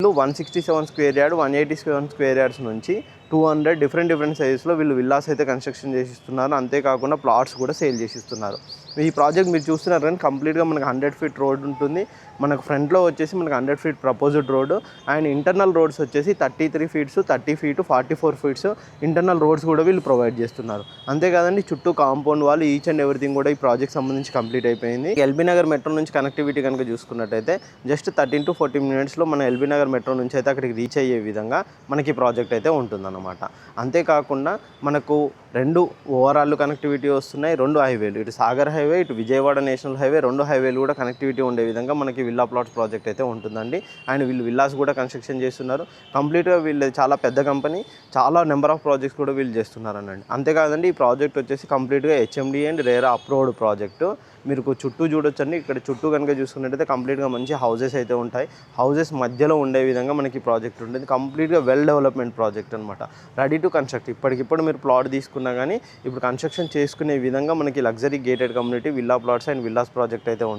167 square yard 187 square yards నుంచి 200 different సైజెస్లో వీళ్ళు villas అయితే కన్స్ట్రక్షన్ చేసిస్తున్నారు. అంతేకాకుండా ప్లాట్స్ కూడా సేల్ చేసిస్తున్నారు. ఈ ప్రాజెక్ట్ మీరు చూస్తున్నారు కానీ కంప్లీట్గా మనకు 100 ఫీట్ రోడ్ ఉంటుంది. మనకు ఫ్రంట్లో వచ్చేసి మనకు 100 feet proposed road and internal roads వచ్చేసి 33 feets 30 feet 44 feets internal roads కూడా వీళ్ళు ప్రొవైడ్ చేస్తున్నారు. అంతేకాదండి చుట్టూ కాంపౌండ్ వాళ్ళు ఈచ్ అండ్ ఎవ్రీథింగ్ కూడా ఈ ప్రాజెక్ట్ సంబంధించి కంప్లీట్ అయిపోయింది. ఎల్బీ నగర్ మెట్రో నుంచి కనెక్టివిటీ కనుక చూసుకున్నట్టయితే జస్ట్ 13 to 14 మినిట్స్లో మన ఎల్బీ నగర్ మెట్రో నుంచి అయితే అక్కడికి రీచ్ అయ్యే విధంగా మనకి ప్రాజెక్ట్ అయితే ఉంటుందన్నమాట. అంతేకాకుండా మనకు 2 ఓవరాల్ కనెక్టివిటీ వస్తున్నాయి, 2 హైవేలు, ఇటు సాగర్ హైవే ఇటు విజయవాడ నేషనల్ హైవే 2 హైవేలు కూడా కనెక్టివిటీ ఉండే విధంగా మనకి విల్లా ప్లాట్స్ ప్రాజెక్ట్ అయితే ఉంటుందండి. అండ్ వీళ్ళు విల్లాస్ కూడా కన్స్ట్రక్షన్ చేస్తున్నారు. కంప్లీట్గా వీళ్ళు చాలా పెద్ద కంపెనీ, చాలా నెంబర్ ఆఫ్ ప్రాజెక్ట్స్ కూడా వీళ్ళు చేస్తున్నారనండి. అంతేకాదండి ఈ ప్రాజెక్ట్ వచ్చేసి కంప్లీట్గా HMD and RERA approved project. మీరు చుట్టూ చూడొచ్చండి. ఇక్కడ చుట్టూ కనుక చూసుకున్నట్టయితే కంప్లీట్గా మంచి హౌసెస్ అయితే ఉంటాయి. హౌసెస్ మధ్యలో ఉండే విధంగా మనకి ప్రాజెక్ట్ ఉంటుంది. కంప్లీట్గా వెల్ డెవలప్మెంట్ ప్రాజెక్ట్ అనమాట. Ready to construct. ఇప్పటికిప్పుడు మీరు ప్లాట్ తీసుకున్నా కానీ ఇప్పుడు కన్స్ట్రక్షన్ చేసుకునే విధంగా మనకి luxury gated community villa plots and villas project అయితే ఉంటుంది.